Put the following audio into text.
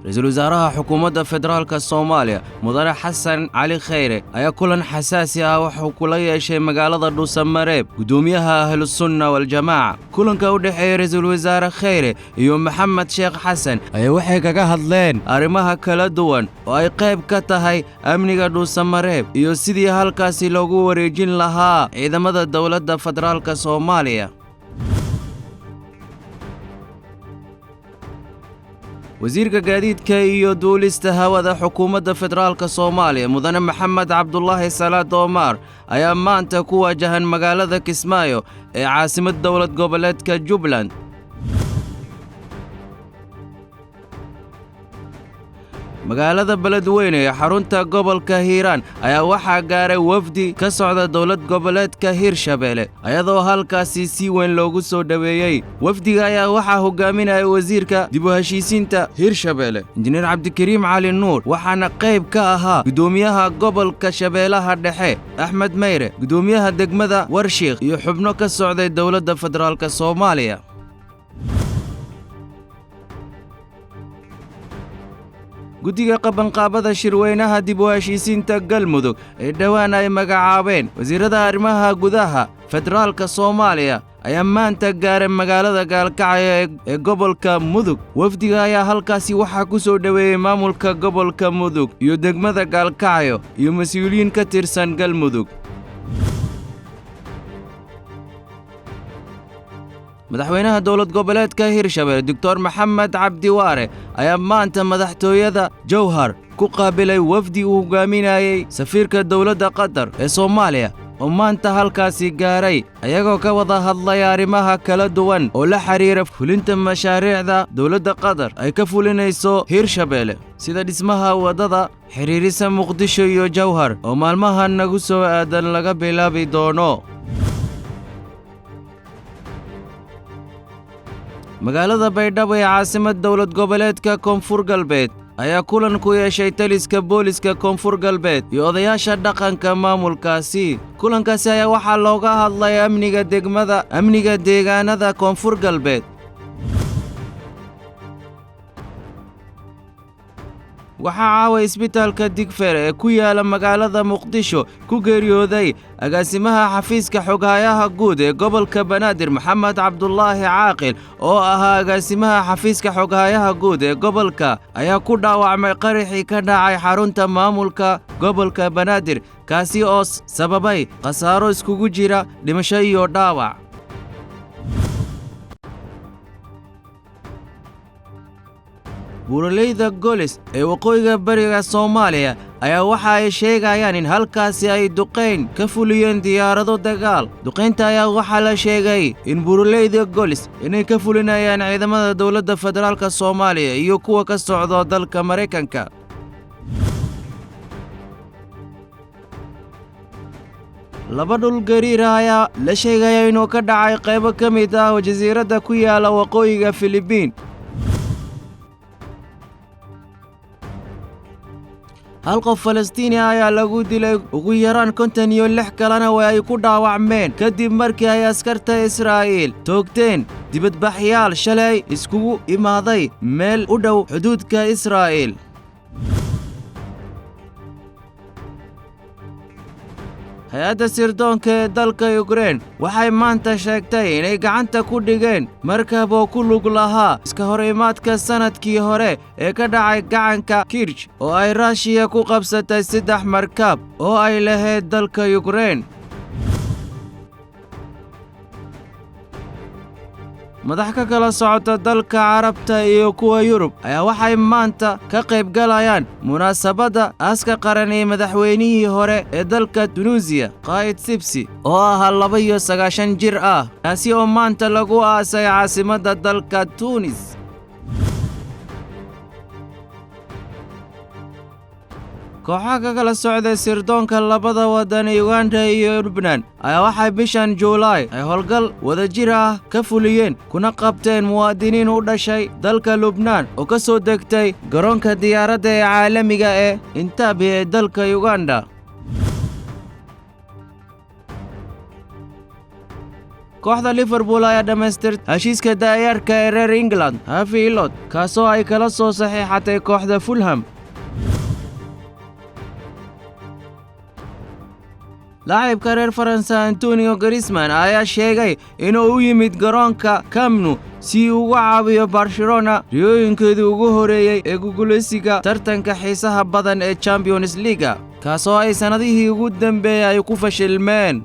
رئيسul wasaaraha xukuumadda federaalka Soomaaliya Mudane Xasan Cali Khayre ayaa kulan xasaasi ah wuxuu kula yeeshay magaalada Dhuusamareeb gudoomiyaha Ahlus Sunna wal Jamaa kulanka u dhaxeeyay ra'iisul wasaare Khayre iyo Maxamed Sheekh Xasan ayaa waxay kaga hadleen arrimaha kala duwan oo ay qayb ka tahay amniga Dhuusamareeb iyo sidii halkaasi loogu wareejin lahaa ciidamada dawladda federaalka Soomaaliya wasiirka gaadiidka iyo duulista hawada xukuumadda federaalka Soomaaliya Mudane Maxamed Cabdullaahi Salaad Omar ayaa maanta ku wajahan magaalada Kismaayo ee caasimadda dawlad goboleedka Jubbaland magaalada Beledweyne ee xarunta gobolka Hiiraan ayaa waxaa gaaray wafdi ka socda dawlad goboleedka Hirshabelle ayadoo halkaasi si weyn loogu soo dhaweeyay wafdiga ayaa waxaa hogaaminaya wasiirka dib u heshiisiinta Hirshabelle Injineer Cabdikariim Cali Nuur waxaana qayb ka ahaa gudoomiyaha gobolka Shabeellaha Dhexe Axmed Meyre gudoomiyaha degmada Warshiiq iyo xubno ka socday dawladda federaalka Soomaaliya guddiga qabanqaabada shirweynaha dib u heshiisiinta Galmudug ee dhawaan ay magacaabeen wasiirada arrimaha gudaha federaalka Soomaaliya ayaa maanta gaaray magaalada Gaalkacyo ee gobolka Mudug wafdiga ayaa halkaasi waxaa ku soo dhaweeyay maamulka gobolka Mudug iyo degmada Gaalkacyo iyo mas'uuliyiin ka tirsan Galmudug madaxweynaha dawlad goboleedka Hirshabelle Dr. Maxamed Cabdi Waare ayaa maanta madaxtooyada Jowhar ku qaabilay wafdi uu hogaaminayay safiirka dawladda Qatar ee Soomaaliya oo maanta halkaasi gaaray ayagoo ka wada hadlaya arrimaha kala duwan oo la xiriira fulinta mashaariicda dawladda Qatar ay ka fulinayso Hirshabelle sida dhismaha wadada xiriirisa Muqdisho iyo Jowhar oo maalmahan nagu soo aadan laga bilaabi doono magaalada Baydhabo ee caasimadda dawlad goboleedka Koonfur Galbeed ayaa kulan ku yeeshay taliska booliska Koonfur Galbeed iyo odayaasha dhaqanka maamulkaasi kulankaasi ayaa waxaa looga hadlay amniga deegaanada Koonfur Galbeed waxaa caawa isbitaalka Digfeer ee ku yaala magaalada Muqdisho ku geeriyooday agaasimaha xafiiska xoghayaha guud ee gobolka Banaadir Maxamed Cabdullaahi Caaqil oo ahaa agaasimaha xafiiska xoghayaha guud ee gobolka ayaa ku dhaawacmay qaraxii ka dhacay xarunta maamulka gobolka Banaadir kaasi oo sababay khasaaro iskugu jira dhimasho iyo dhaawac buuraleyda Golis ee waqooyiga bariga Soomaaliya ayaa waxa ay sheegayaan in halkaasi ay duqeyn ka fuliyeen diyaarado dagaal duqeynta ayaa waxaa la sheegay in buuraleyda Golis inay ka fulinayaan ciidamada dawladda federaalka Soomaaliya iyo kuwa ka socda dalka Mareykanka laba dhul gariir ayaa la sheegay inuu ka dhacay qaybo ka mid ah jasiiradda ku yaala waqooyiga Filibiin hal qof Falastiini ayaa lagu dilay ugu yaraan 56 kalena way ku dhaawacmeen kadib markii ay askarta Israa'iil toogteen dibadbaxyaal shalay iskugu imaaday meel u dhow xuduudka Israa'iil hay'adda sirdoonka ee dalka Ukraine waxay maanta sheegtay inay gacanta ku dhigeen markab oo ku lug lahaa iska horimaadka sanadkii hore ee ka dhacay gacanka Kerch oo ay Russia ku qabsatay 3 markab oo ay lahayd dalka Ukraine madax ka kala socota dalka Carabta iyo kuwa Yurub ayaa waxay maanta ka qayb galayaan munaasabadda aaska qaran ee madaxweynihii hore ee dalka Tunisia Qaid Sibsi oo ahaa 92 jir ah kaasi oo maanta lagu aasay caasimadda dalka Tunis kooxaha ka kala socda sirdoonka labada wadan Uganda iyo Lubnaan ayaa waxay bishan July ay howlgal wadajir ah ka fuliyeen kuna qabteen muwaadiniin u dhashay dalka Lubnaan oo ka soo degtay garoonka diyaaradda ee caalamiga ee Entebbe ee dalka Uganda kooxda Liverpool ayaa dhamaystirtay heshiiska daayarka ee reer England Harvey Elliott kaasoo ay kala soo saxiixatay kooxda Fulham. لاعبka reer Faransa Antonio Griezmann ayaa sheegay inuu u yimid garoonka Camp Nou si uu uga caawiyo Barcelona riyooyinkeedii ugu horeeyay ee guuleysiga tartanka xiisaha badan ee Champions League kaasoo ay sanadihii ugu dambeeyay ku fashilmeen.